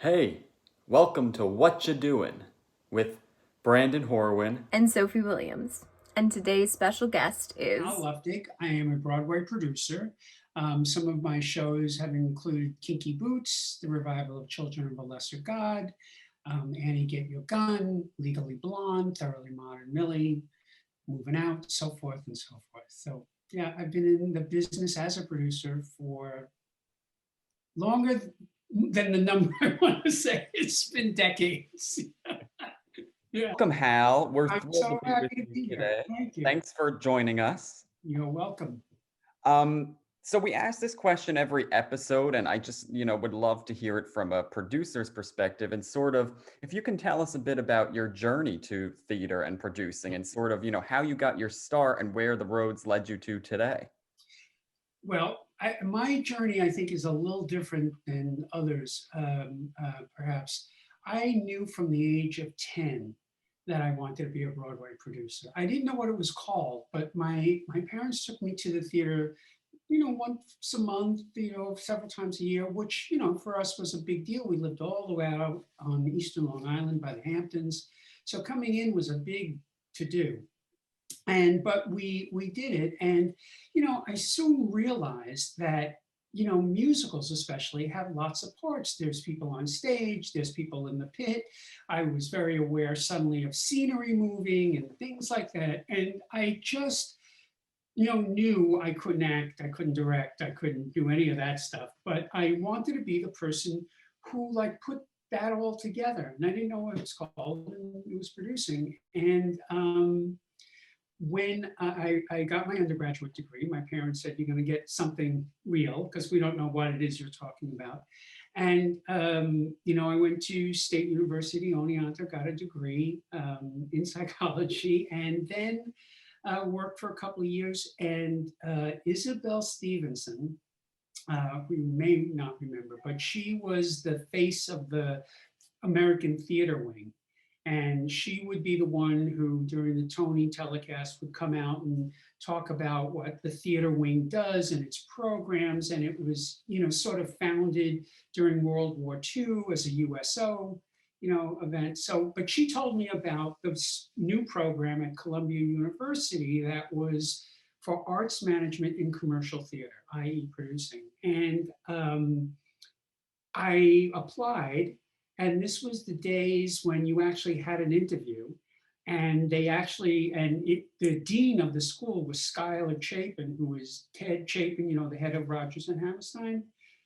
Hey, welcome to Whatcha Doin with Brandon Horwin. And Sophie Williams. And today's special guest Hal is Luftig. I am a Broadway producer. Some of my shows have included Kinky Boots, the revival of Children of a Lesser God, Annie Get Your Gun, Legally Blonde, Thoroughly Modern Millie, Moving Out, so forth and so forth. So yeah, I've been in the business as a producer for longer than the number I want to say. It's been decades. Yeah, Welcome, Hal. We're I'm thrilled to so be with happy to you be here. today. Thank you. Thanks for joining us. You're welcome. So we ask this question every episode, and I just, would love to hear it from a producer's perspective and sort of if you can tell us a bit about your journey to theater and producing and sort of, how you got your start and where the roads led you to today. Well, my journey, I think, is a little different than others, perhaps. I knew from the age of 10 that I wanted to be a Broadway producer. I didn't know what it was called, but my parents took me to the theater, once a month, several times a year, which, for us was a big deal. We lived all the way out on Eastern Long Island by the Hamptons. So coming in was a big to do. But we did it, and I soon realized that musicals especially have lots of parts. There's people on stage, there's people in the pit. I was very aware suddenly of scenery moving and things like that, and I just knew I couldn't act, I couldn't direct, I couldn't do any of that stuff, but I wanted to be the person who like put that all together, and I didn't know what it was called, and it was producing. And when I got my undergraduate degree, my parents said, "You're going to get something real because we don't know what it is you're talking about." And, I went to State University, Oneonta, got a degree in psychology, and then worked for a couple of years. And Isabel Stevenson, who you may not remember, but she was the face of the American Theater Wing. And she would be the one who, during the Tony telecast, would come out and talk about what the theater wing does and its programs. And it was, sort of founded during World War II as a USO, event. So, but she told me about this new program at Columbia University that was for arts management in commercial theater, i.e. producing. And I applied, and this was the days when you actually had an interview, and the dean of the school was Schuyler Chapin, who was Ted Chapin, the head of Rodgers and Hammerstein.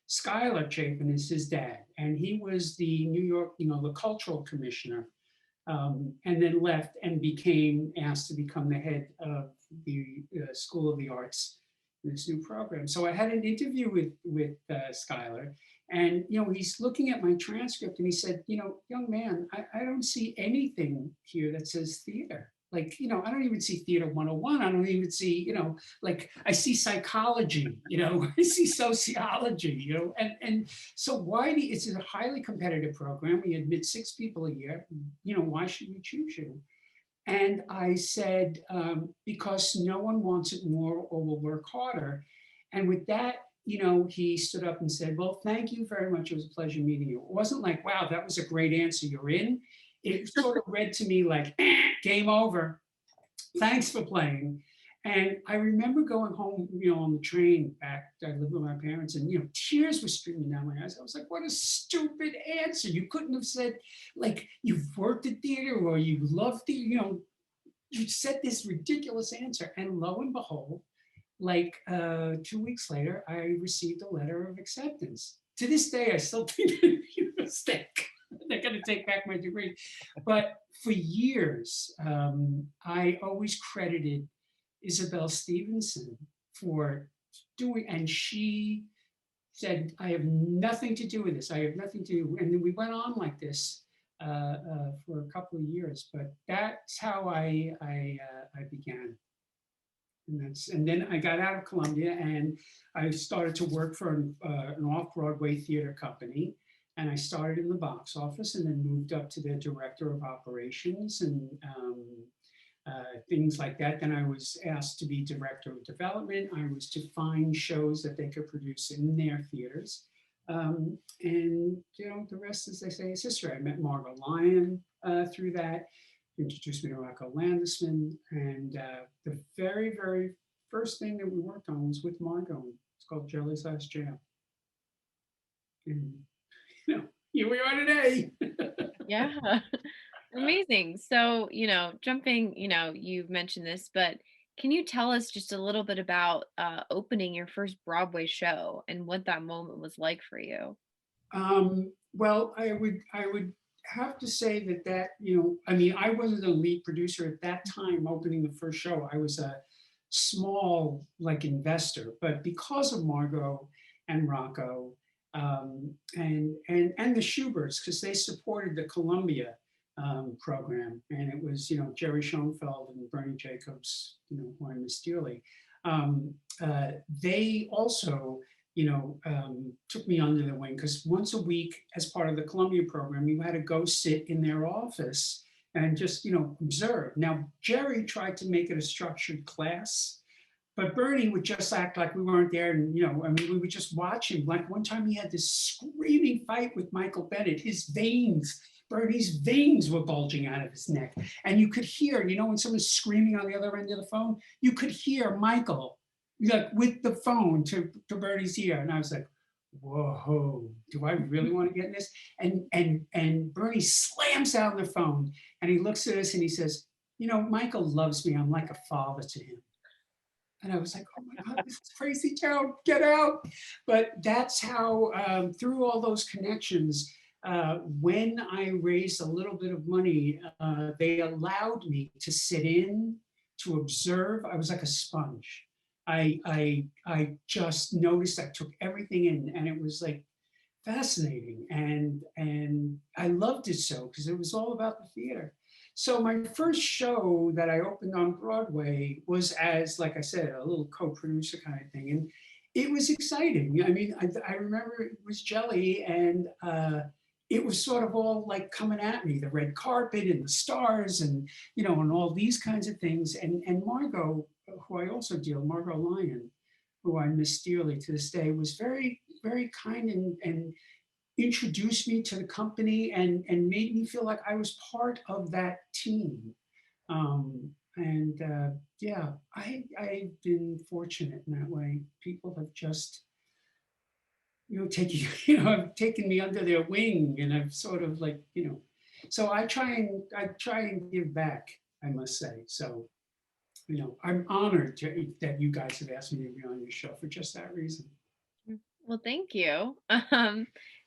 Schuyler Chapin is his dad, and he was the New York, the cultural commissioner, and then left and became asked to become the head of the School of the Arts in this new program. So I had an interview with Schuyler, and he's looking at my transcript, and he said, "Young man, I don't see anything here that says theater. Like, I don't even see theater 101. I don't even see, like I see psychology, I see sociology, and so it's a highly competitive program. We admit 6 people a year. Why should we choose you?" And I said, because no one wants it more or will work harder. And with that, he stood up and said, "Well, thank you very much. It was a pleasure meeting you." It wasn't like, "Wow, that was a great answer. You're in." It sort of read to me like, "Game over. Thanks for playing." And I remember going home, on the train back. I lived with my parents, and tears were streaming down my eyes. I was like, "What a stupid answer! You couldn't have said like you've worked at theater or you love theater. You said this ridiculous answer." And lo and behold, like 2 weeks later, I received a letter of acceptance. To this day, I still think it's a mistake. They're going to take back my degree. But for years, I always credited Isabel Stevenson for doing, and she said, "I have nothing to do with this. I have nothing to do." And then we went on like this for a couple of years. But that's how I began. And then I got out of Columbia, and I started to work for an off-Broadway theater company. And I started in the box office, and then moved up to the director of operations and things like that. Then I was asked to be director of development. I was to find shows that they could produce in their theaters. And the rest, as they say, is history. I met Margot Lyon through that, introduced me to Rocco Landesman, and the very, very first thing that we worked on was with Margot. It's called Jelly's Last Jam. And here we are today. Yeah. Amazing. So, jumping, you've mentioned this, but can you tell us just a little bit about opening your first Broadway show and what that moment was like for you? Well, I would have to say that I wasn't a lead producer at that time opening the first show. I was a small investor, but because of Margot and Rocco, and the Schuberts, because they supported the Columbia program, and it was Jerry Schoenfeld and Bernie Jacobs, who I miss dearly. They also took me under the wing, because once a week, as part of the Columbia program, you had to go sit in their office and just observe. Now Jerry tried to make it a structured class, but Bernie would just act like we weren't there, and we would just watch him. Like one time he had this screaming fight with Michael Bennett. Bernie's veins were bulging out of his neck, and you could hear, when someone's screaming on the other end of the phone, you could hear Michael with the phone to Bernie's ear, and I was like, whoa, do I really want to get in this? And Bernie slams out the phone, and he looks at us and he says, Michael loves me. I'm like a father to him. And I was like, oh my God, this is crazy town, get out. But that's how, through all those connections, when I raised a little bit of money, they allowed me to sit in, to observe. I was like a sponge. I just noticed, I took everything in, and it was like fascinating. And I loved it so, because it was all about the theater. So my first show that I opened on Broadway was as, like I said, a little co-producer kind of thing. And it was exciting. I mean, I remember it was Jelly, and it was sort of all like coming at me, the red carpet and the stars, and and all these kinds of things. And Margot, who I also deal, Margot Lyon, who I miss dearly to this day, was very, very kind, and introduced me to the company, and made me feel like I was part of that team. Yeah, I've been fortunate in that way. People have just taken have taken me under their wing, and I've sort of so I try and give back, I must say. So I'm honored that you guys have asked me to be on your show for just that reason. Well, thank you.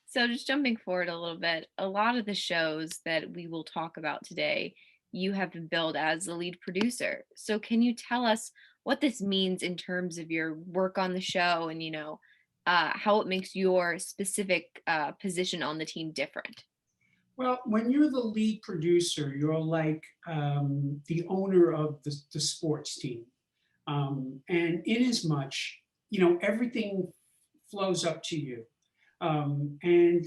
So just jumping forward a little bit, a lot of the shows that we will talk about today, you have been billed as the lead producer. So can you tell us what this means in terms of your work on the show, and how it makes your specific position on the team different? Well, when you're the lead producer, you're like the owner of the sports team. And in as much, everything flows up to you. And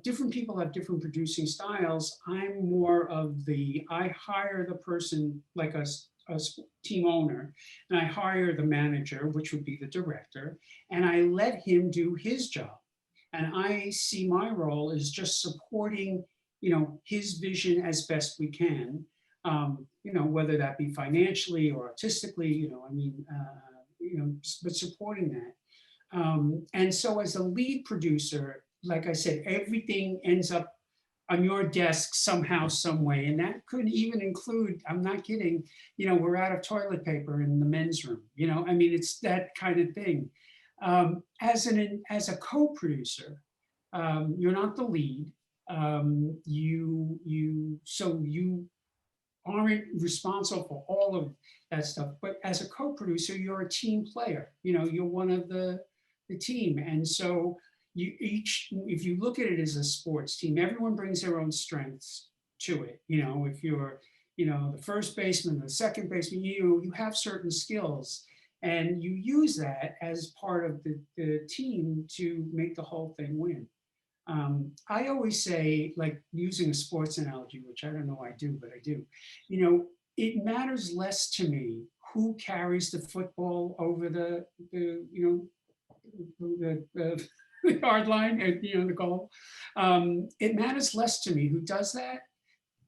different people have different producing styles. I'm more of I hire the person like a team owner, and I hire the manager, which would be the director, and I let him do his job. And I see my role as just supporting, his vision as best we can. Whether that be financially or artistically, but supporting that. And so as a lead producer, like I said, everything ends up on your desk somehow, some way. And that could even include, I'm not kidding, we're out of toilet paper in the men's room. It's that kind of thing. As a co-producer, you're not the lead. You aren't responsible for all of that stuff. But as a co-producer, you're a team player. You're one of the team. And so if you look at it as a sports team, everyone brings their own strengths to it. If you're, the first baseman, the second baseman, you have certain skills, and you use that as part of the team to make the whole thing win. I always say, like using a sports analogy, which I don't know I do, but I do, it matters less to me who carries the football over the the hard line, and the goal. It matters less to me who does that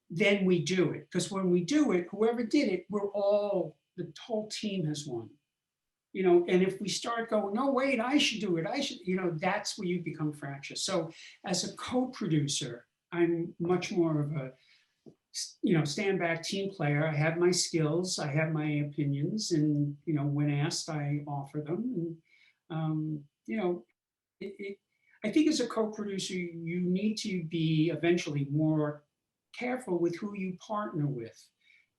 than we do it. Because when we do it, whoever did it, the whole team has won. And if we start going, no, wait, I should do it, that's where you become fractious. So as a co-producer, I'm much more of a, stand back team player. I have my skills, I have my opinions, and, when asked, I offer them. And, I think as a co-producer, you need to be eventually more careful with who you partner with,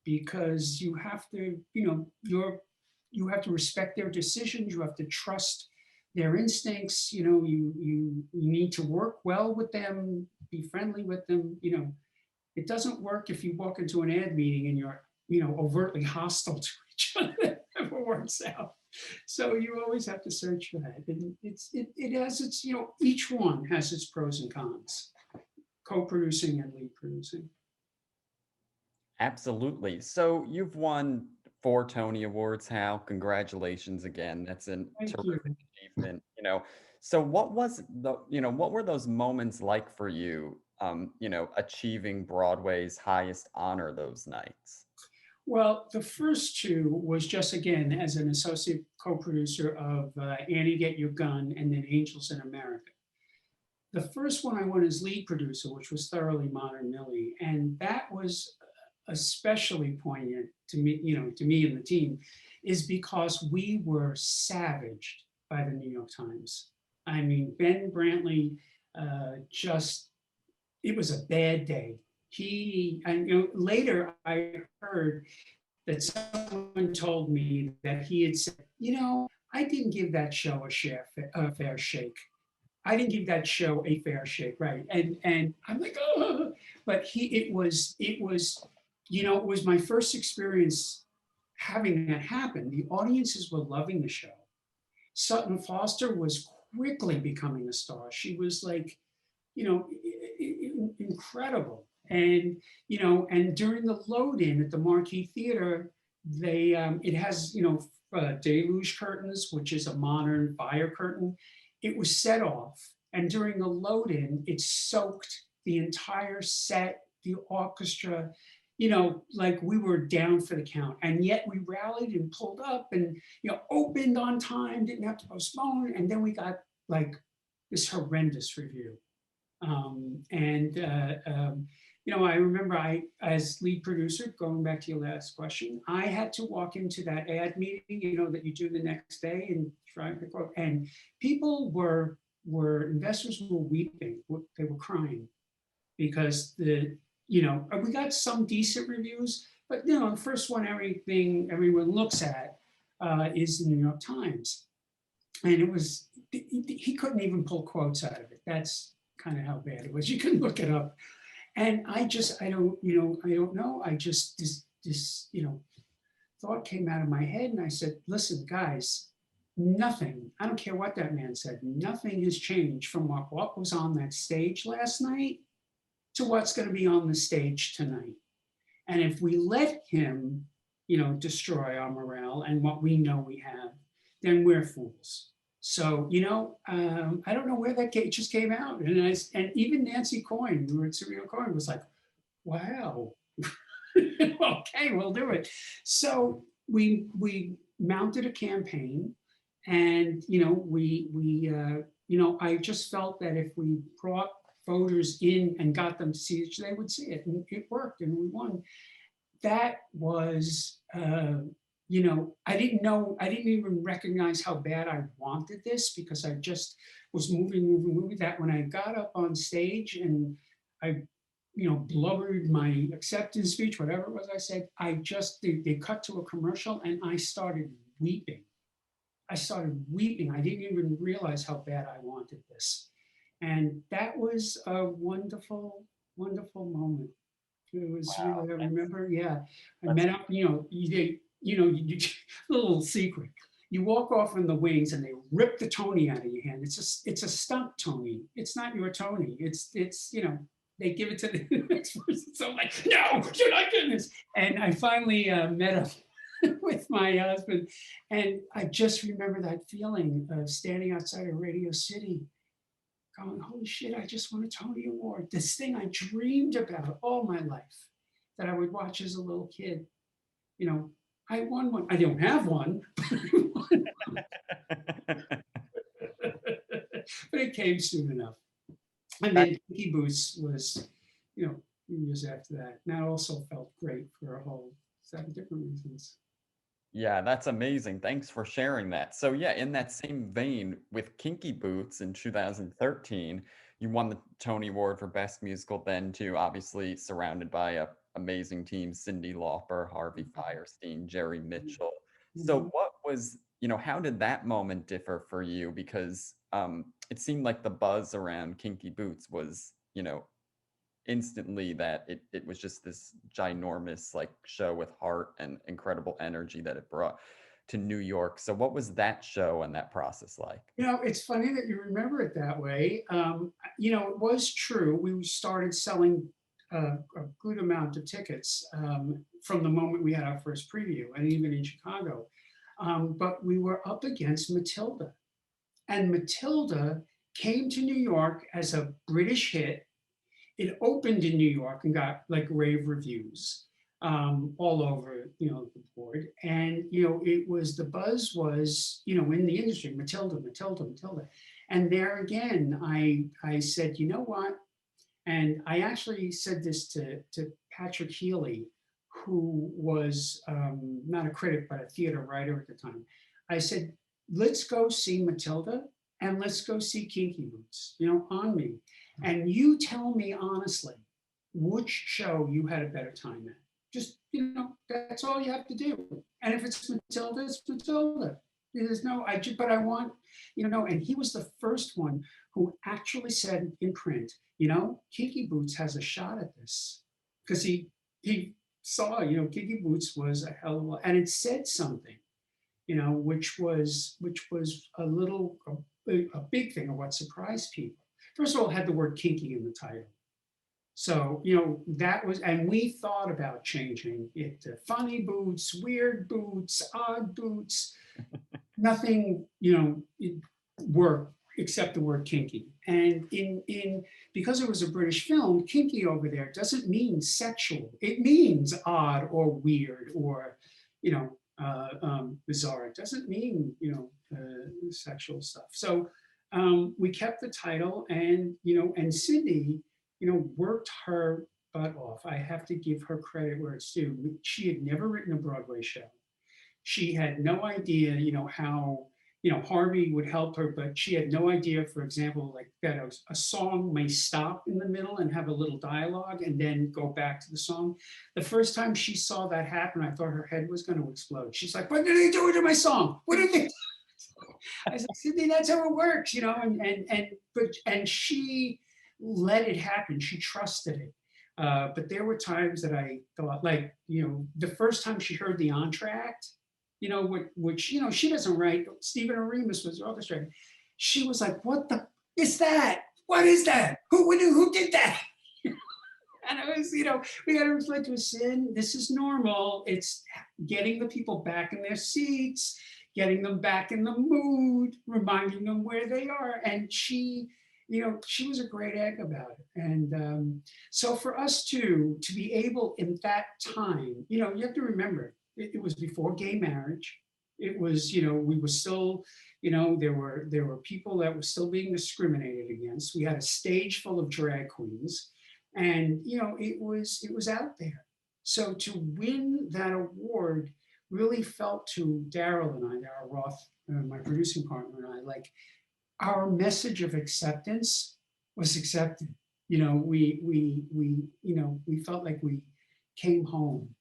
because you have to, you have to respect their decisions. You have to trust their instincts. You need to work well with them, be friendly with them. It doesn't work if you walk into an ad meeting and you're, overtly hostile to each other. That never works out. So you always have to search for that. And it has its, each one has its pros and cons, co-producing and lead producing. Absolutely. So you've won 4 Tony Awards, Hal. Congratulations again. That's a Thank terrific you. achievement. So what what were those moments like for you, achieving Broadway's highest honor those nights? Well, the first 2 was just, again, as an associate co-producer of Annie Get Your Gun and then Angels in America. The first one I won as lead producer, which was thoroughly Modern Millie. And that was especially poignant to me, to me and the team, is because we were savaged by the New York Times. I mean, Ben Brantley, it was a bad day. Later I heard that someone told me that he had said, I didn't give that show a fair shake. I didn't give that show a fair shake, right? And I'm like, oh, but it was my first experience having that happen. The audiences were loving the show. Sutton Foster was quickly becoming a star. She was like, incredible. And, and during the load-in at the Marquee Theater, it has, deluge curtains, which is a modern fire curtain. It was set off. And during the load-in, it soaked the entire set, the orchestra, like we were down for the count. And yet we rallied and pulled up and, opened on time, didn't have to postpone. And then we got like this horrendous review. I remember as lead producer, going back to your last question, I had to walk into that ad meeting, that you do the next day and try to quote, and people investors were weeping, they were crying because we got some decent reviews, but the first one, everyone looks at is the New York Times. And he couldn't even pull quotes out of it. That's kind of how bad it was. You can look it up. And I don't know. This thought came out of my head and I said, listen, guys, nothing, I don't care what that man said, nothing has changed from what was on that stage last night to what's going to be on the stage tonight. And if we let him, destroy our morale and what we know we have, then we're fools. So, I don't know where that just came out. And even Nancy Coyne, who were at Surreal Coyne, was like, wow, okay, we'll do it. So we mounted a campaign and, I just felt that if we brought voters in and got them to see it, they would see it, and it worked and we won. That was, I didn't even recognize how bad I wanted this because I just was moving, that when I got up on stage and I, blubbered my acceptance speech, whatever it was I said, they cut to a commercial and I started weeping. I didn't even realize how bad I wanted this. And that was a wonderful, wonderful moment. It was really, I remember, I met up, little secret. You walk off in the wings and they rip the Tony out of your hand. It's a stunt Tony. It's not your Tony. It's they give it to the next person. So I'm like, no, you're not getting this. And I finally met up with my husband. And I just remember that feeling of standing outside of Radio City going, holy shit, I just won a Tony Award. This thing I dreamed about all my life that I would watch as a little kid. You know, I won one. I don't have one, but I won one. But it came soon enough. And then Kinky Boots was, you know, years after that. And that also felt great for a whole set of different reasons. Yeah, that's amazing. Thanks for sharing that. So yeah, in that same vein, with Kinky Boots in 2013, you won the Tony Award for Best Musical then too, obviously surrounded by a amazing team, Cyndi Lauper, Harvey Fierstein, Jerry Mitchell. So what was, how did that moment differ for you? Because it seemed like the buzz around Kinky Boots was, instantly that it was just this ginormous like show with heart and incredible energy that it brought to New York. So what was that show and that process like? It's funny that you remember it that way. It was true. We started selling a good amount of tickets from the moment we had our first preview, and even in Chicago. But we were up against Matilda. And Matilda came to New York as a British hit. It opened in New York and got like rave reviews all over, the board. And, the buzz was, in the industry, Matilda. And there again, I said, you know what? And I actually said this to Patrick Healy, who was not a critic, but a theater writer at the time. I said, let's go see Matilda and let's go see Kinky Boots, on me. And you tell me honestly, which show you had a better time at. Just, that's all you have to do. And if it's Matilda, it's Matilda. There's no, but I want, and he was the first one who actually said in print, Kinky Boots has a shot at this. Because he saw, Kinky Boots was a hell of a, and it said something, which was a big thing of what surprised people. First of all, it had the word kinky in the title. So, that was, and we thought about changing it to funny boots, weird boots, odd boots, nothing, worked except the word kinky. And because it was a British film, kinky over there doesn't mean sexual. It means odd or weird or, bizarre. It doesn't mean, sexual stuff. So we kept the title, and, and Cyndi, worked her butt off. I have to give her credit where it's due. She had never written a Broadway show. She had no idea, how, Harvey would help her, but she had no idea, for example, like that a song may stop in the middle and have a little dialogue and then go back to the song. The first time she saw that happen, I thought her head was going to explode. She's like, what did they do to my song? What did they do? I said, Cyndi, that's how it works, and she let it happen. She trusted it. But there were times that I thought, like, the first time she heard the entr'acte, which, she doesn't write. Stephen Aremus was orchestrating. She was like, what the is that? What is that? Who did that? And I was, we got to reflect to a sin. This is normal. It's getting the people back in their seats, getting them back in the mood, reminding them where they are. And she was a great egg about it. And so for us to be able in that time, you have to remember, it was before gay marriage. It was, we were still, there were people that were still being discriminated against. We had a stage full of drag queens, and, it was out there. So to win that award really felt to Daryl and I, Daryl Roth, my producing partner and I, like, our message of acceptance was accepted. We felt like we came home.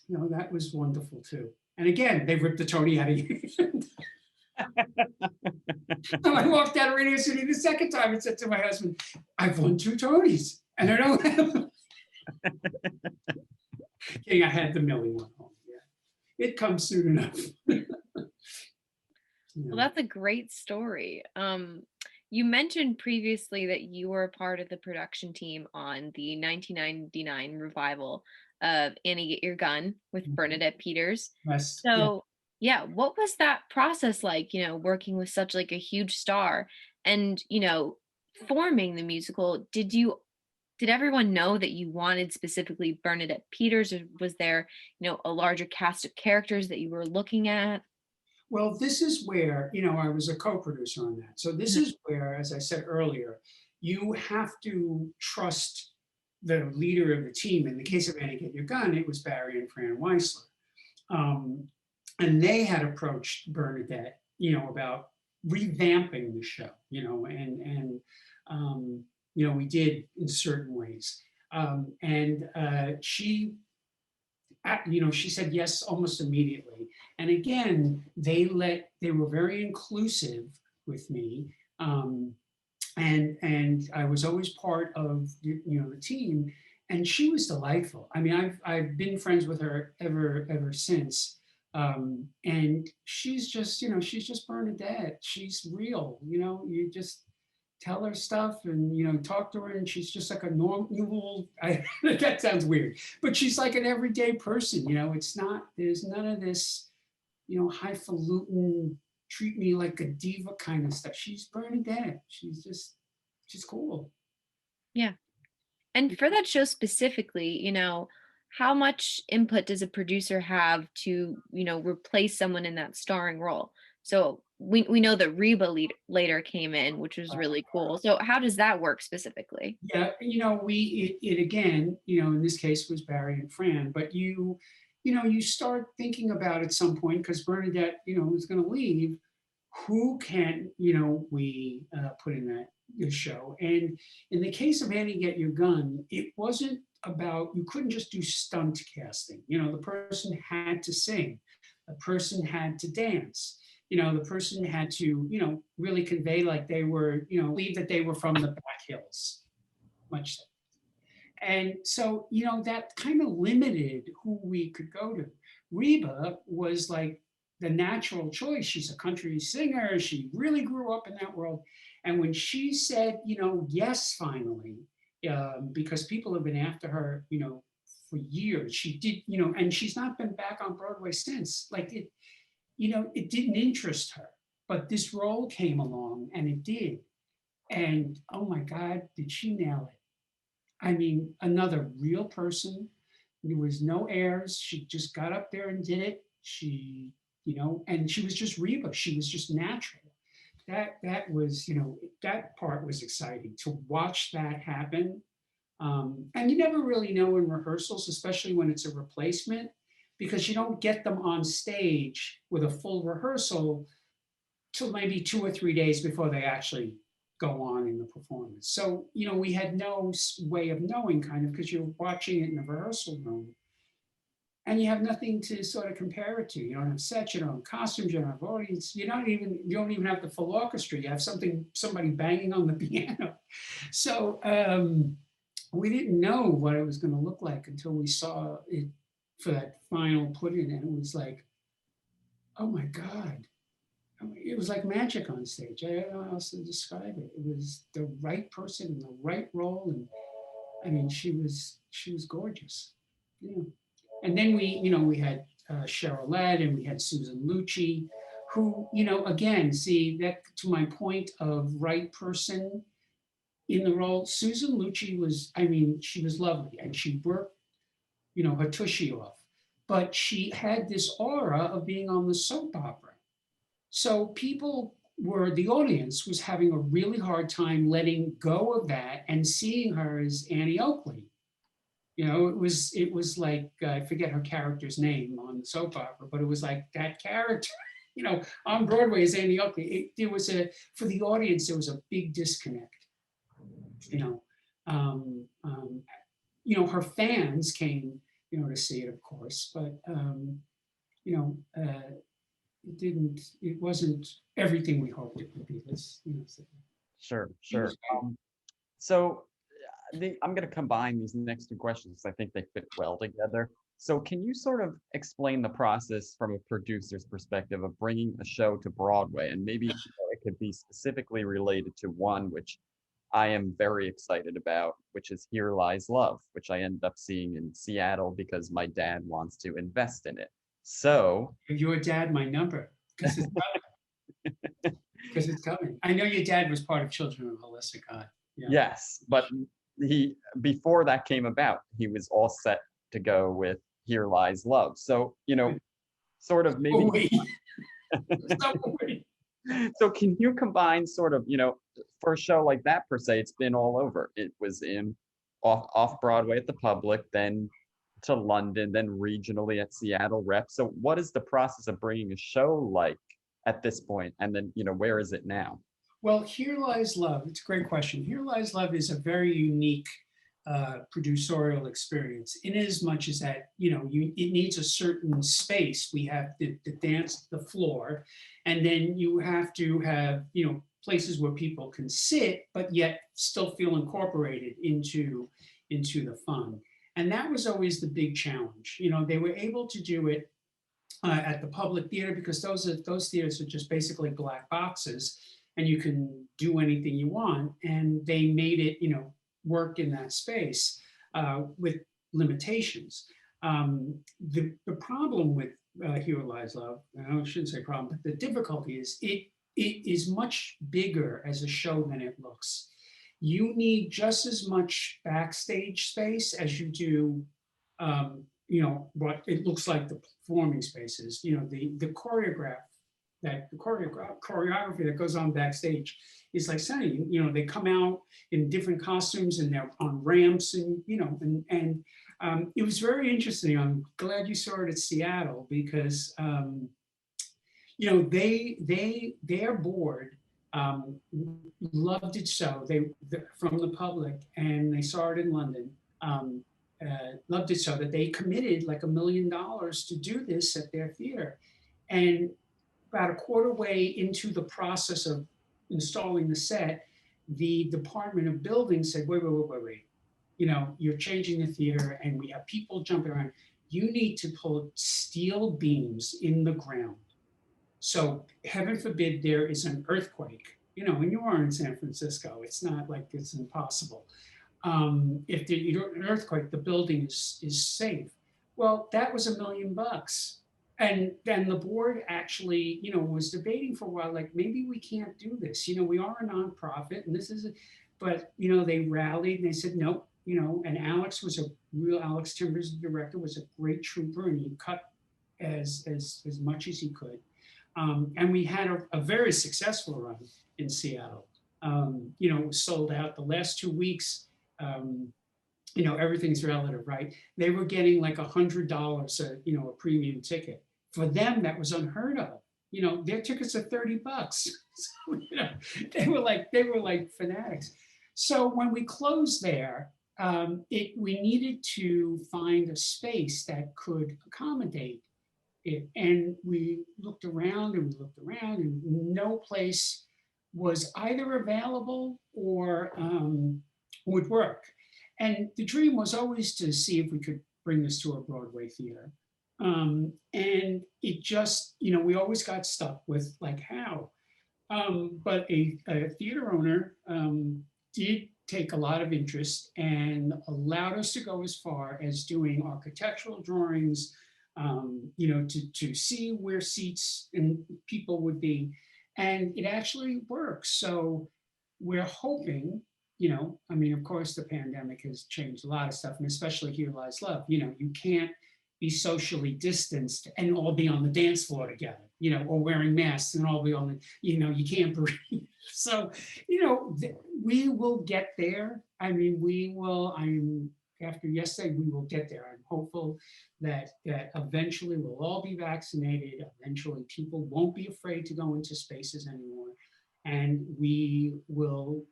That was wonderful too. And again, they ripped the Tony out of you. I walked out of Radio City the second time and said to my husband, I've won 2 Tonys and I don't have them. Kidding, I had the Millie one home. Yeah. It comes soon enough. Well, that's a great story. You mentioned previously that you were a part of the production team on the 1999 revival of Annie Get Your Gun with Bernadette Peters. Yes. So yeah, what was that process like, working with such like a huge star? And, forming the musical, did everyone know that you wanted specifically Bernadette Peters, or was there, a larger cast of characters that you were looking at? Well, this is where, I was a co-producer on that. So this Mhm. is where, as I said earlier, you have to trust the leader of the team. In the case of Annie Get Your Gun, it was Barry and Fran Weisler. Um, and they had approached Bernadette, about revamping the show, and we did in certain ways. She she said yes almost immediately. And again, they were very inclusive with me. And I was always part of the team, and she was delightful. I mean, I've been friends with her ever since. And she's just Bernadette. She's real. You just tell her stuff and talk to her, and she's just like a normal. That sounds weird, but she's like an everyday person. It's not. There's none of this highfalutin, treat me like a diva kind of stuff. She's Bernadette. She's cool. Yeah. And for that show specifically, how much input does a producer have to, replace someone in that starring role? So we know that Reba later came in, which was really cool. So how does that work specifically? Yeah, it again, in this case was Barry and Fran, but you start thinking about at some point, because Bernadette, was going to leave, who can, we put in that show. And in the case of Annie Get Your Gun, it wasn't about, you couldn't just do stunt casting. The person had to sing, the person had to dance, the person had to, really convey like they were, believe that they were from the back hills, much so. And so, that kind of limited who we could go to. Reba was like the natural choice. She's a country singer. She really grew up in that world. And when she said, yes, finally, because people have been after her, for years, she did, and she's not been back on Broadway since. Like it didn't interest her, but this role came along and it did. And oh my God, did she nail it? I mean, another real person. There was no airs. She just got up there and did it. And she was just Reba. She was just natural. That was, that part was exciting to watch that happen. And you never really know in rehearsals, especially when it's a replacement, because you don't get them on stage with a full rehearsal till maybe 2 or 3 days before they actually go on in the performance. So, we had no way of knowing, kind of, because you're watching it in the rehearsal room and you have nothing to sort of compare it to. You don't have sets, you don't have costumes, you don't have audience, you don't even have the full orchestra. You have somebody banging on the piano. So we didn't know what it was going to look like until we saw it for that final put in, and it was like, oh my God. I mean, it was like magic on stage. I don't know how else to describe it. It was the right person in the right role, and I mean, she was gorgeous. Yeah. And then we had Cheryl Ladd and we had Susan Lucci, who again, see that to my point of right person in the role. Susan Lucci was, I mean, she was lovely and she worked her tushy off, but she had this aura of being on the soap opera. So the audience was having a really hard time letting go of that and seeing her as Annie Oakley. It was like, I forget her character's name on the soap opera, but it was like that character, on Broadway as Annie Oakley. For the audience, there was a big disconnect. Um, um, her fans came, to see it, of course, but it wasn't everything we hoped it would be. So Sure, sure. So I'm going to combine these next two questions because I think they fit well together. So can you sort of explain the process from a producer's perspective of bringing a show to Broadway? And maybe it could be specifically related to one which I am very excited about, which is Here Lies Love, which I ended up seeing in Seattle because my dad wants to invest in it. So give your dad my number because his brother. because it's coming. I know your dad was part of Children of Holistic God. Yeah. Yes, but before that came about, he was all set to go with Here Lies Love. So, sort of maybe. Oh, wait. So, wait. So can you combine sort of, for a show like that per se, it's been all over. It was in off Broadway at the Public, then to London, then regionally at Seattle Rep. So what is the process of bringing a show like at this point? And then, where is it now? Well, Here Lies Love. It's a great question. Here Lies Love is a very unique producerial experience in as much as that, it needs a certain space. We have the dance, the floor, and then you have to have, places where people can sit, but yet still feel incorporated into the fun. And that was always the big challenge. They were able to do it at the Public Theater because those theaters are just basically black boxes and you can do anything you want. And they made it, work in that space with limitations. The problem with Here Lies Love, I shouldn't say problem, but the difficulty is it is much bigger as a show than it looks. You need just as much backstage space as you do, what it looks like the performing spaces. The choreography that goes on backstage is like saying, they come out in different costumes and they're on ramps and, it was very interesting. I'm glad you saw it at Seattle because, their board loved it so. From the Public, and they saw it in London. Loved it so that they committed like $1 million to do this at their theater. And about a quarter way into the process of installing the set, the Department of Building said, wait. You're changing the theater and we have people jumping around. You need to put steel beams in the ground. So heaven forbid there is an earthquake, and you are in San Francisco. It's not like it's impossible. If you're an earthquake, the building is safe. Well, that was $1 million. And then the board actually, was debating for a while, like maybe we can't do this. We are a nonprofit and this is, but they rallied and they said, nope, and Alex Timbers, the director, was a great trooper and he cut as much as he could. And we had a very successful run in Seattle. It was sold out the last 2 weeks. Everything's relative, right? They were getting like $100, a premium ticket. For them, that was unheard of. Their tickets are $30. So, they were like fanatics. So when we closed there, we needed to find a space that could accommodate it. And we looked around and no place was either available or would work. And the dream was always to see if we could bring this to a Broadway theater. And it just, we always got stuck with like how. But a theater owner did take a lot of interest and allowed us to go as far as doing architectural drawings, to see where seats and people would be. And it actually works. So we're hoping, of course, the pandemic has changed a lot of stuff, and especially Here Lies Love. You can't be socially distanced and all be on the dance floor together, or wearing masks and all be on the, you can't breathe. So, we will get there. After yesterday, we will get there. I'm hopeful that eventually we'll all be vaccinated. Eventually people won't be afraid to go into spaces anymore. And we will,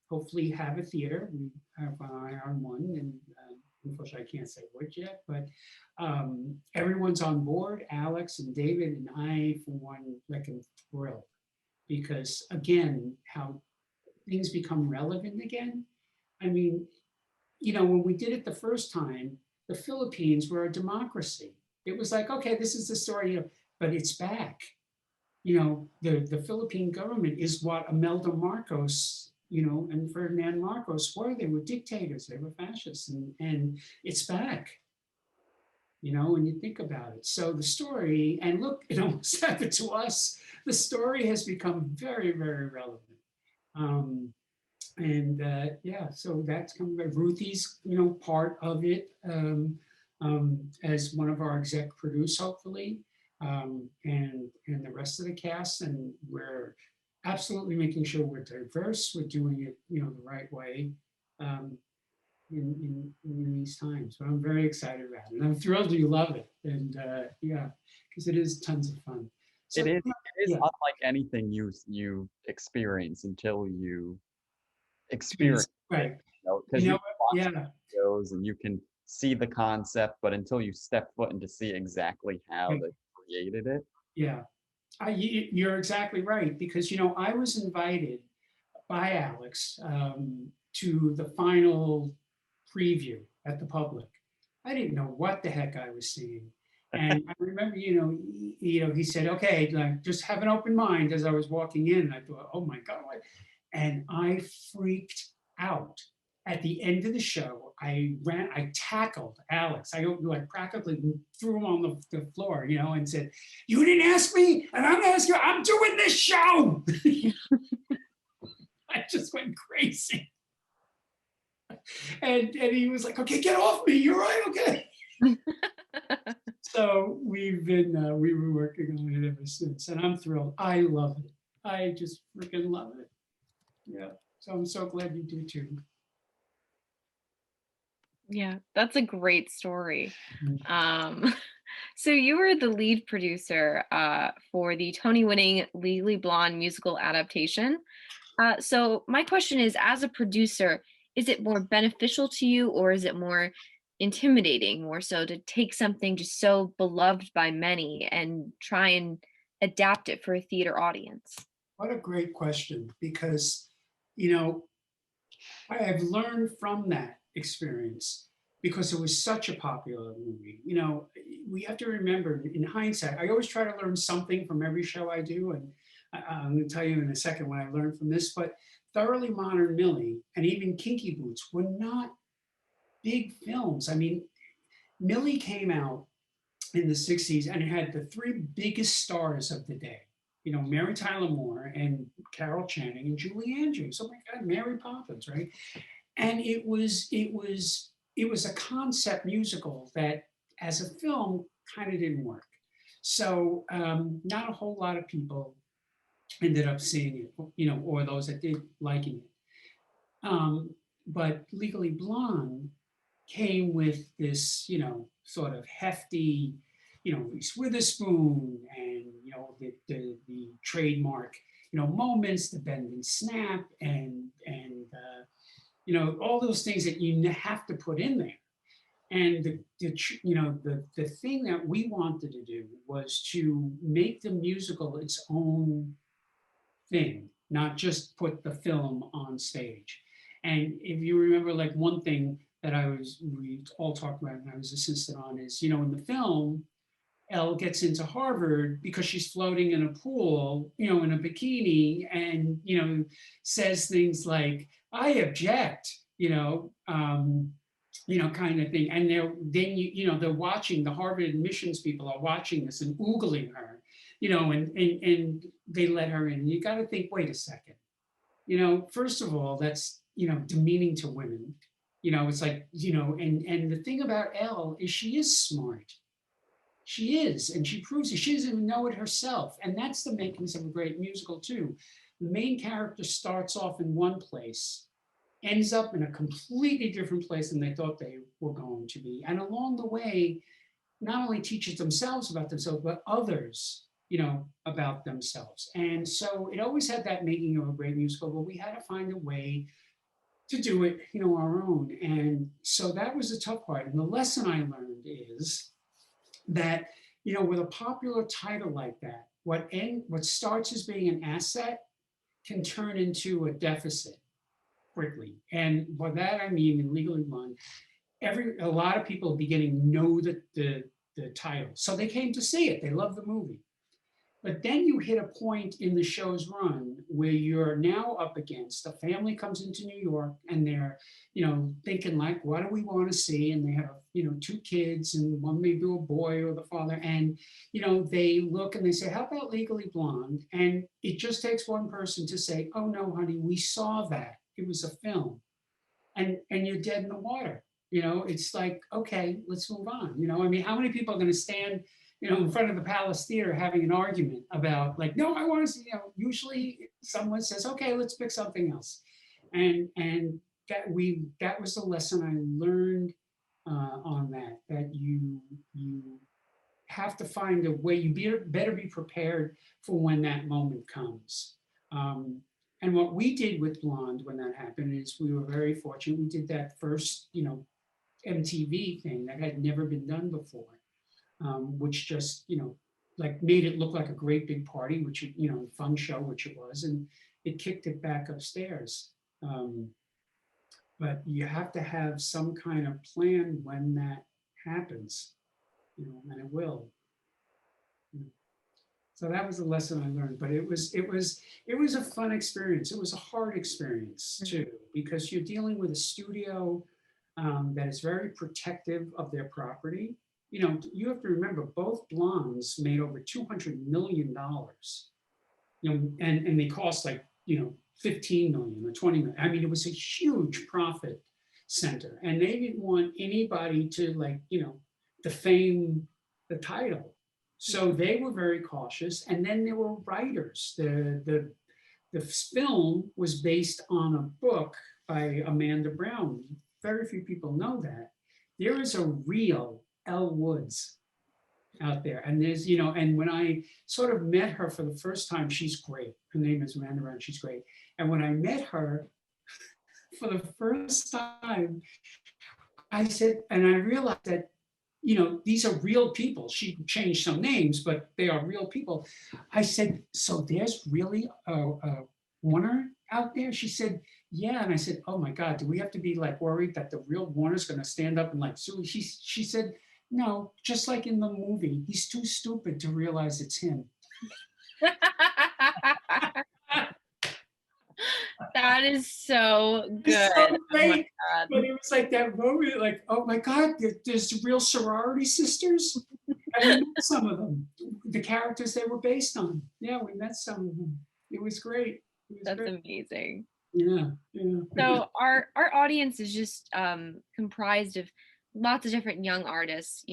hopefully have a theater. We have an eye on one, and unfortunately I can't say which yet, but everyone's on board. Alex and David and I, for one, am thrilled because again, how things become relevant again. When we did it the first time, the Philippines were a democracy. It was like, okay, this is the story, but it's back. The Philippine government is what Imelda Marcos, and Ferdinand Marcos were. They were dictators, they were fascists, and it's back. when you think about it. So the story, and look, it almost happened to us. The story has become very, very relevant. Um, and yeah, so that's coming back. Ruthie's, part of it as one of our exec producers, hopefully, and the rest of the cast. And we're absolutely making sure we're diverse. We're doing it, the right way. Um, in these times. But I'm very excited about it. And I'm thrilled you love it. And yeah, because it is tons of fun. So It is yeah, unlike anything you experience until you it experience is it, right. because you watch Yeah, videos and you can see the concept, but until you step foot in to see exactly how right, they created it. yeah. You're exactly right because I was invited by Alex to the final preview at the public. I didn't know what the heck I was seeing. And I remember, he said, okay, like just have an open mind as I was walking in. And I thought, oh my God. And I freaked out. At the end of the show, I tackled Alex. I practically threw him on the floor, and said, you didn't ask me, and I'm asking you, I'm doing this show. I just went crazy. And he was like, okay, get off me. You're right, okay. So we were working on it ever since, and I'm thrilled. I love it. I just freaking love it. Yeah. So I'm so glad you do too. Yeah, that's a great story. Mhm. So you were the lead producer for the Tony-winning Legally Blonde musical adaptation. So my question is, as a producer, is it more beneficial to you or is it more intimidating, more so to take something just so beloved by many and try and adapt it for a theater audience? What a great question, because you know I have learned from that experience because it was such a popular movie. We have to remember in hindsight, I always try to learn something from every show I do. And I'm going to tell you in a second what I learned from this, but Thoroughly Modern Millie and even Kinky Boots were not big films. I mean, Millie came out in the 60s and it had the three biggest stars of the day. Mary Tyler Moore and Carol Channing and Julie Andrews. Oh my God, Mary Poppins, right? And it was a concept musical that as a film kind of didn't work. So not a whole lot of people ended up seeing it, or those that did liking it. But Legally Blonde came with this, sort of hefty, Reese Witherspoon and the trademark, moments, the bend and snap, and all those things that you have to put in there. And the thing that we wanted to do was to make the musical its own thing, not just put the film on stage. And if you remember, like one thing that we all talked about and I was assistant on is, in the film, Elle gets into Harvard because she's floating in a pool, in a bikini, and says things like, "I object," kind of thing. And they're watching. The Harvard admissions people are watching this and oogling her, and they let her in. And you got to think, wait a second, first of all, that's demeaning to women. It's like, and the thing about Elle is she is smart. She is, and she proves it. She doesn't even know it herself. And that's the makings of a great musical, too. The main character starts off in one place, ends up in a completely different place than they thought they were going to be. And along the way, not only teaches themselves about themselves, but others, about themselves. And so it always had that making of a great musical, but we had to find a way to do it, our own. And so that was the tough part. And the lesson I learned is that with a popular title like that, what starts as being an asset can turn into a deficit quickly. And by that I mean in Legally Blonde, a lot of people beginning know the title, so they came to see it. They love the movie. But then you hit a point in the show's run where you're now up against a family comes into New York and they're, thinking like, what do we want to see? And they have, two kids and one may be a boy or the father. And, they look and they say, how about Legally Blonde? And it just takes one person to say, oh no, honey, we saw that. It was a film. And you're dead in the water. It's like, okay, let's move on. I mean, how many people are going to stand in front of the Palace Theater having an argument about like, no, I want to see, usually someone says, okay, let's pick something else. And that was the lesson I learned on that you have to find a way, better be prepared for when that moment comes. And what we did with Blonde when that happened is we were very fortunate. We did that first, MTV thing that had never been done before. Which just, like made it look like a great big party, which, fun show, which it was, and it kicked it back upstairs. But you have to have some kind of plan when that happens, and it will. So that was the lesson I learned, but it was a fun experience. It was a hard experience too, because you're dealing with a studio that is very protective of their property. You have to remember both Blondes made over $200 million, and they cost like, 15 million or 20 million. I mean, it was a huge profit center, and they didn't want anybody to like, defame the title. So they were very cautious. And then there were writers. The film was based on a book by Amanda Brown. Very few people know that. There is a real Elle Woods out there. And there's, and when I sort of met her for the first time, she's great. Her name is Amanda Brown, she's great. And when I met her for the first time, I said, and I realized that, these are real people. She changed some names, but they are real people. I said, so there's really a Warner out there? She said, yeah. And I said, oh my God, do we have to be like worried that the real Warner's gonna stand up and like sue? She said, no, just like in the movie, he's too stupid to realize it's him. That is so good. So great. Oh, but it was like that moment, like, oh my God, there's real sorority sisters. And we met some of them, the characters they were based on. Yeah, we met some of them. It was great. That's amazing. Yeah. So our audience is just comprised of lots of different young artists,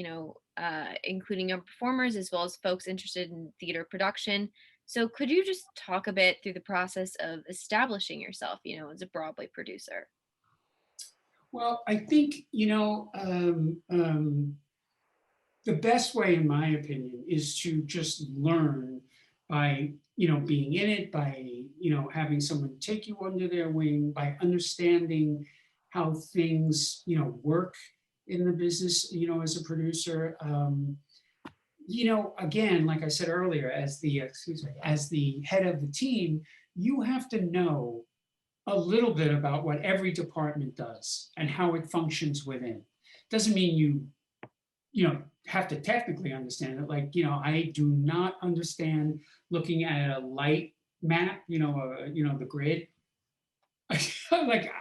including young performers as well as folks interested in theater production. So could you just talk a bit through the process of establishing yourself, as a Broadway producer? Well, I think, the best way, in my opinion, is to just learn by, being in it, by, having someone take you under their wing, by understanding how things, work in the business, as a producer. Again, like I said earlier, as the head of the team, you have to know a little bit about what every department does and how it functions within. Doesn't mean you have to technically understand it. Like, I do not understand looking at a light map, the grid. I'm like,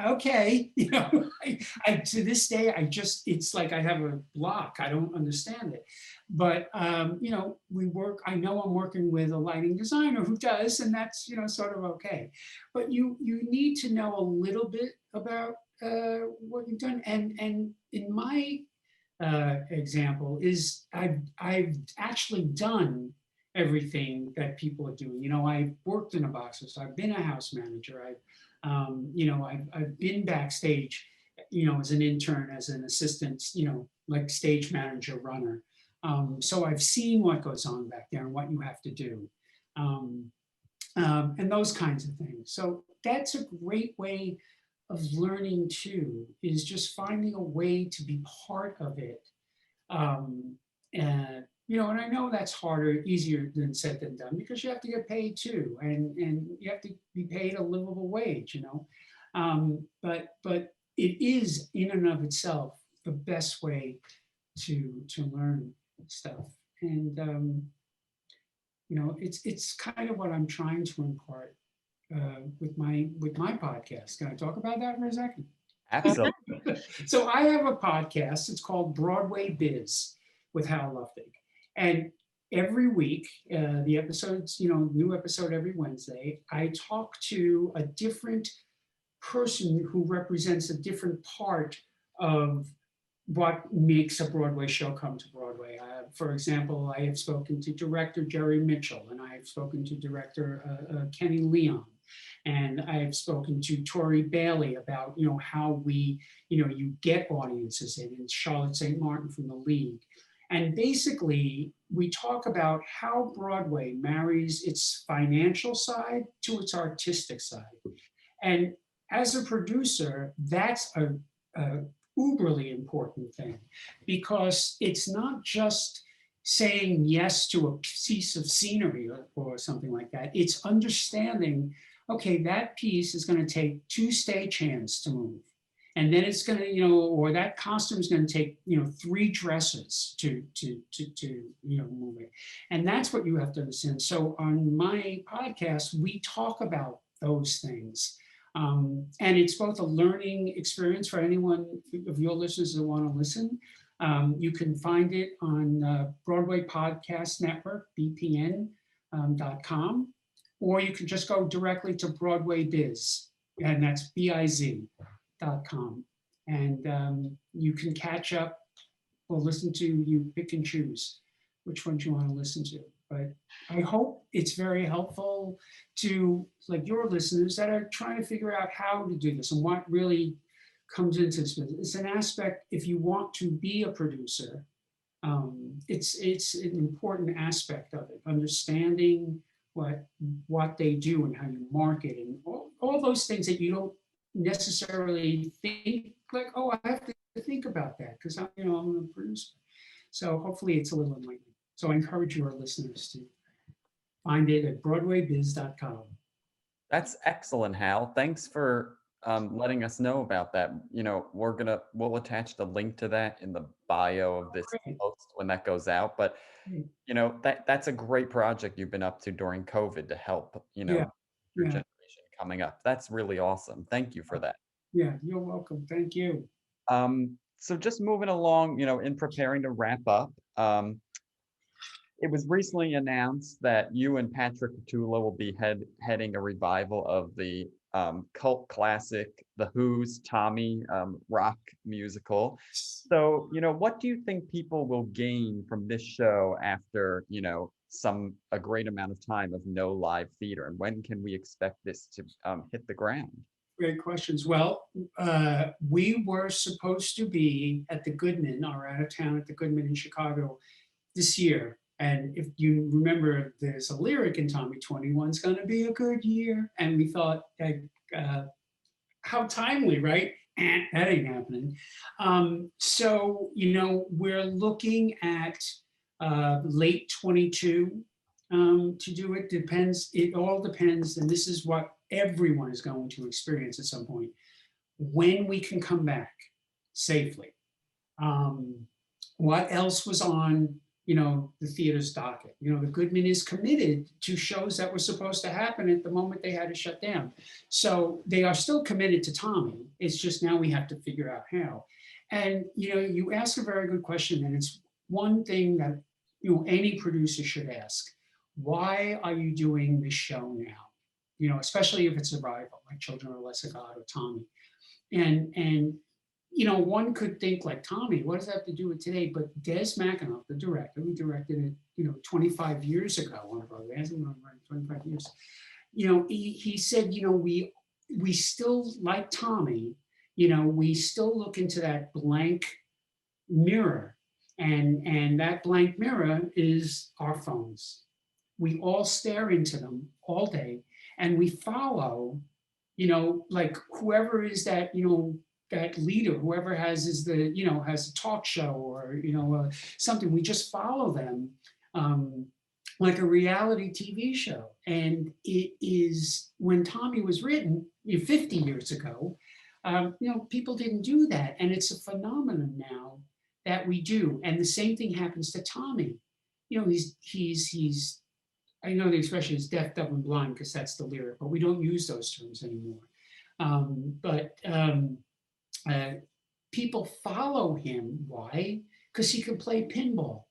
okay, I to this day, it's like I have a block. I don't understand it. But, we work, I know I'm working with a lighting designer who does, and that's, sort of okay. But you need to know a little bit about what you've done. And in my example is I've actually done everything that people are doing. I've worked in a box office. I've been a house manager. I've been backstage, as an intern, as an assistant, like stage manager, runner. So I've seen what goes on back there and what you have to do, and those kinds of things. So that's a great way of learning too, is just finding a way to be part of it. And I know that's easier than said than done, because you have to get paid too, and you have to be paid a livable wage, but it is in and of itself the best way to learn stuff. And it's kind of what I'm trying to impart with my podcast. Can I talk about that for a second? Absolutely. So I have a podcast. It's called Broadway Biz with Hal Luftig, and every week, the episodes, new episode every Wednesday. I talk to a different person who represents a different part of what makes a Broadway show come to Broadway. For example, I have spoken to director Jerry Mitchell, and I have spoken to director Kenny Leon, and I have spoken to Tori Bailey about how you get audiences in, and Charlotte St. Martin from the League. And basically, we talk about how Broadway marries its financial side to its artistic side. And as a producer, that's a uberly important thing, because it's not just saying yes to a piece of scenery or something like that. It's understanding, okay, that piece is going to take 2 stagehands to move. And then it's going to, or that costume is going to take, 3 dresses to move it. And that's what you have to understand. So on my podcast, we talk about those things. And it's both a learning experience for anyone of your listeners that want to listen. You can find it on Broadway Podcast Network, bpn.com, or you can just go directly to Broadway Biz, and that's biz.com. And you can catch up or listen to, you pick and choose which ones you want to listen to. But I hope it's very helpful to your listeners that are trying to figure out how to do this and what really comes into this business. It's an aspect, if you want to be a producer, it's an important aspect of it, understanding what they do and how you market and all those things that you don't necessarily think oh, I have to think about that because I'm a producer. So hopefully it's a little enlightening. So I encourage your listeners to find it at broadwaybiz.com. That's excellent, Hal. Thanks for letting us know about that. We'll attach the link to that in the bio of this post when that goes out. But that's a great project you've been up to during COVID to help your generation coming up. That's really awesome. Thank you for that. Yeah, you're welcome. Thank you. So just moving along, in preparing to wrap up, it was recently announced that you and Patrick Petula will be heading a revival of the cult classic, The Who's Tommy rock musical. So, what do you think people will gain from this show after, a great amount of time of no live theater? And when can we expect this to hit the ground? Great questions. Well, we were supposed to be at the Goodman, or out of town at the Goodman in Chicago this year. And if you remember, there's a lyric in Tommy, 21's going to be a good year. And we thought, how timely, right? And that ain't happening. So, we're looking at late 22 to do it. It all depends. And this is what everyone is going to experience at some point, when we can come back safely. What else was on the theater's docket? The Goodman is committed to shows that were supposed to happen at the moment they had to shut down. So they are still committed to Tommy. It's just now we have to figure out how. And you ask a very good question, and it's one thing that any producer should ask. Why are you doing this show now? Especially if it's a rival, like Children of Lesser God or Tommy. And one could think like, Tommy, what does that have to do with today? But Des McAnuff, the director, who directed it, 25 years ago on Broadway, hasn't been on 25 years. He said, we still, like Tommy, we still look into that blank mirror, and that blank mirror is our phones. We all stare into them all day, and we follow, like whoever is that, that leader, whoever has a talk show or, something, we just follow them like a reality TV show. And it is, when Tommy was written 50 years ago, people didn't do that. And it's a phenomenon now that we do. And the same thing happens to Tommy. He's I know the expression is deaf, dumb, and blind because that's the lyric, but we don't use those terms anymore. But people follow him. Why? Because he can play pinball.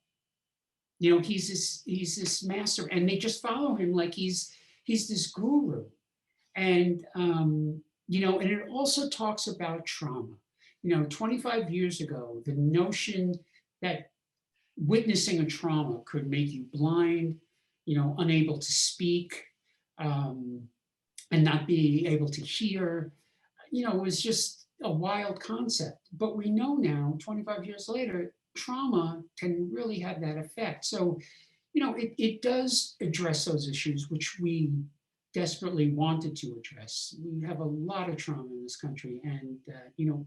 You know, he's this master, and they just follow him like he's this guru. And you know, and it also talks about trauma. You know, 25 years ago, the notion that witnessing a trauma could make you blind, you know, unable to speak, and not be able to hear, you know, was just a wild concept. But we know now, 25 years later, trauma can really have that effect. So, you know, it does address those issues, which we desperately wanted to address. We have a lot of trauma in this country, and you know,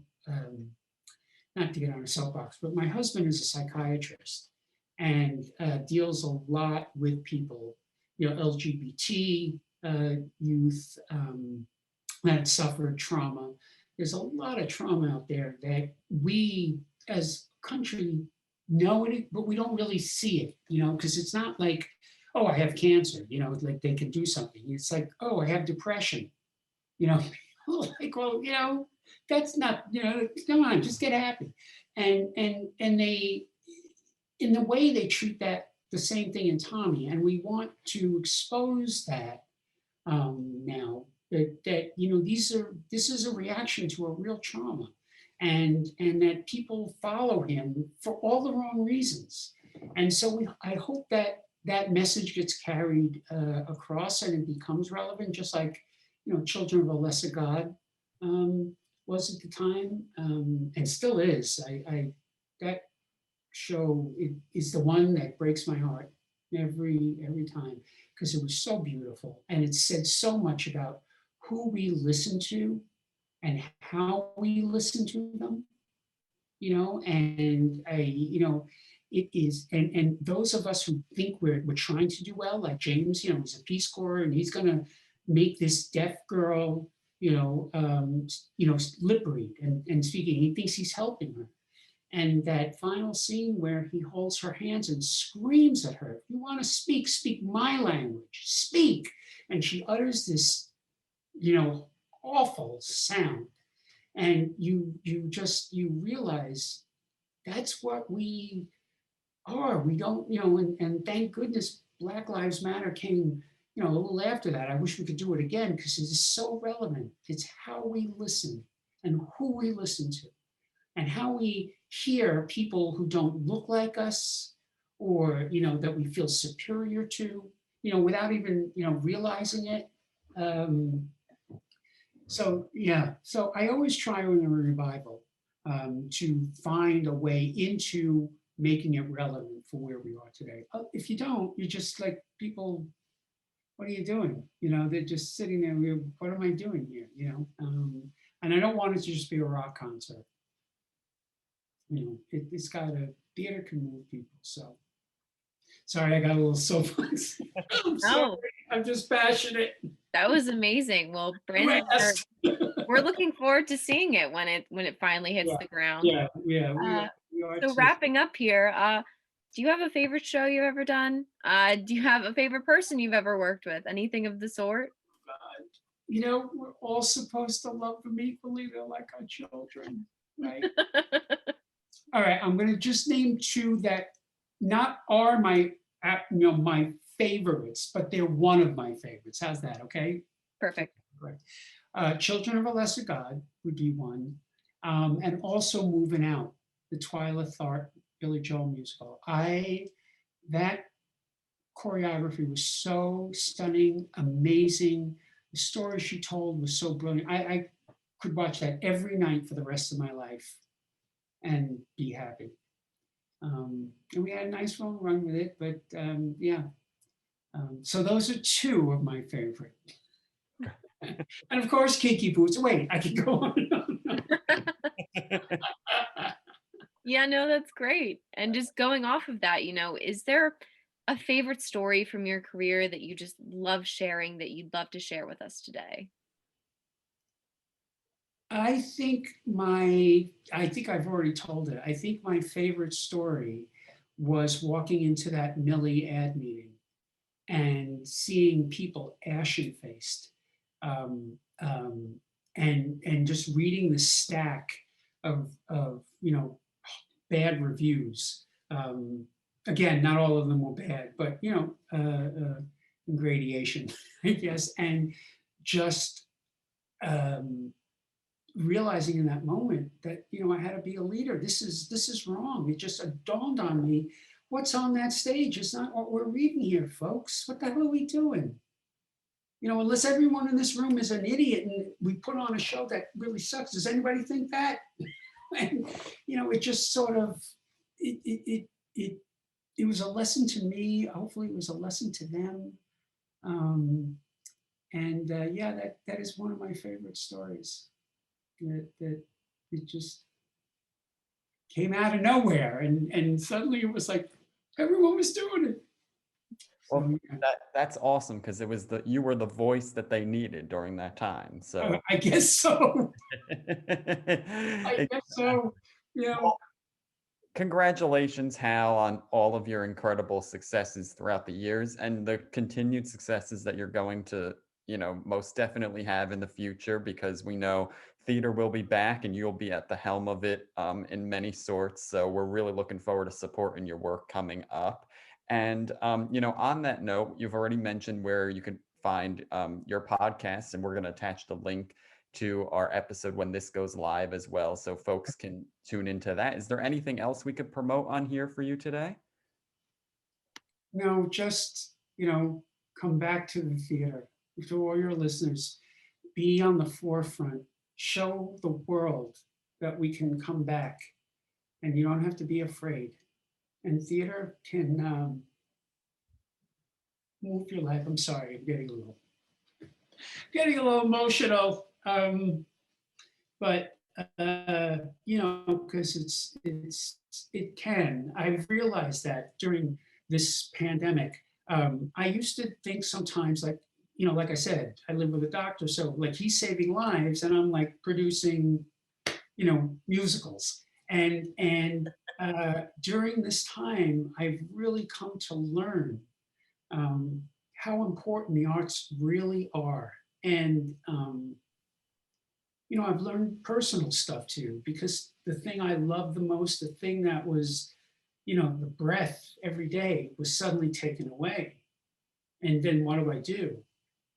not to get on a soapbox, but my husband is a psychiatrist and deals a lot with people, you know, LGBT youth that suffered trauma. There's a lot of trauma out there that we as a country know it, but we don't really see it, you know, because it's not like, oh, I have cancer, you know, like they can do something. It's like, oh, I have depression, you know, like, well, you know, that's not, you know, come on, just get happy. And they, in the way they treat that, the same thing in Tommy, and we want to expose that now that you know this is a reaction to a real trauma, and that people follow him for all the wrong reasons, and so I hope that that message gets carried across and it becomes relevant, just like you know Children of a Lesser God was at the time, and still is. I that show is the one that breaks my heart every time because it was so beautiful and it said so much about who we listen to and how we listen to them, you know, and you know, it is, and those of us who think we're trying to do well, like James, you know, he's a Peace Corps and he's going to make this deaf girl, you know, lip read and speaking. He thinks he's helping her. And that final scene where he holds her hands and screams at her, if you want to speak, speak my language, speak. And she utters this, you know, awful sound. And you realize that's what we are. We don't, you know, and thank goodness Black Lives Matter came, you know, a little after that. I wish we could do it again because it is so relevant. It's how we listen and who we listen to, and how we hear people who don't look like us, or you know that we feel superior to, you know, without even you know realizing it. So yeah, so I always try in a revival to find a way into making it relevant for where we are today. If you don't, you're just like people. What are you doing? You know, they're just sitting there. What am I doing here? You know, and I don't want it to just be a rock concert. You know, it's got a theater can move people. So sorry, I got a little soapbox. I'm sorry, No, I'm just passionate. that was amazing. Well, Brandon, Rest. we're looking forward to seeing it when it finally hits Yeah, the ground. yeah, yeah. We are So too. wrapping up here, do you have a favorite show you've ever done? Do you have a favorite person you've ever worked with? Anything of the sort? You know, we're all supposed to love them equally. They're like our children, right? All right, I'm going to just name two that not are my, you know, my favorites, but they're one of my favorites. How's that? Okay. Perfect. Great. Children of a Lesser God would be one, and also Moving Out, the Twyla Tharp Billy Joel musical. That choreography was so stunning, amazing. The story she told was so brilliant. I could watch that every night for the rest of my life and be happy. And we had a nice long run with it, but yeah. So those are two of my favorite. And of course, Kinky Boots. Wait, I can go on. Yeah, no, that's great. And just going off of that, you know, is there a favorite story from your career that you just love sharing that you'd love to share with us today? I think I've already told it. I think my favorite story was walking into that Millie ad meeting and seeing people ashen-faced, um, um, and just reading the stack of bad reviews. Again, not all of them were bad, but in gradation, I guess, and just um, realizing in that moment that I had to be a leader. This is wrong. It just dawned on me. What's on that stage is not what we're reading here, folks. What the hell are we doing? Unless everyone in this room is an idiot and we put on a show that really sucks. Does anybody think that? And it just sort of it was a lesson to me. Hopefully, it was a lesson to them. And yeah, that is one of my favorite stories. That it just came out of nowhere, and suddenly it was like everyone was doing it. Well, that's awesome, because you were the voice that they needed during that time. So I guess so. I guess so. Well, congratulations, Hal, on all of your incredible successes throughout the years and the continued successes that you're going to, most definitely have in the future, because we know theater will be back and you'll be at the helm of it in many sorts. So we're really looking forward to supporting your work coming up. And, on that note, you've already mentioned where you can find your podcast, and we're going to attach the link to our episode when this goes live as well, so folks can tune into that. Is there anything else we could promote on here for you today? No, just come back to the theater. To all your listeners, be on the forefront. Show the world that we can come back, and you don't have to be afraid. And theater can move your life. I'm sorry, I'm getting a little emotional. But because it can. I've realized that during this pandemic. I used to think sometimes, like I said, I live with a doctor, so like he's saving lives, and I'm like producing, musicals. And during this time, I've really come to learn how important the arts really are. And I've learned personal stuff too, because the thing I love the most, the thing that was, the breath every day, was suddenly taken away. And then what do I do?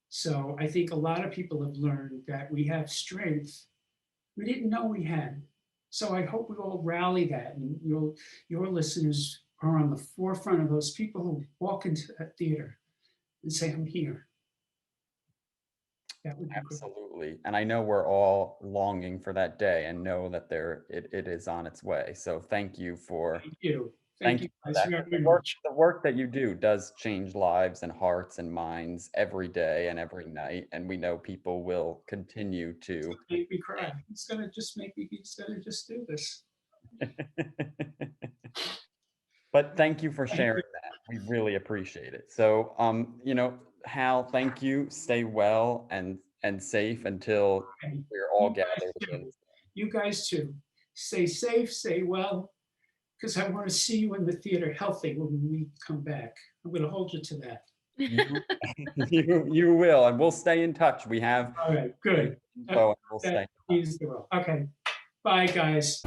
So I think a lot of people have learned that we have strength we didn't know we had. So I hope we all rally that, and your listeners are on the forefront of those people who walk into that theater and say, I'm here. That would be great. Absolutely. And I know we're all longing for that day and know that it is on its way. So thank you for Thank you. thank Thank you you for guys that. very much. The work that you do does change lives and hearts and minds every day and every night. And we know people will continue to. Make me cry. He's gonna just do this. But thank you for sharing that. We really appreciate it. So, Hal, thank you. Stay well and safe until Okay. we're all You guys gathered too. again. You guys too. Stay safe, stay well, because I want to see you in the theater healthy when we come back. I'm going to hold you to that. You will, and we'll stay in touch. We have All right, good. info, and we'll stay in touch. Okay. Bye, guys.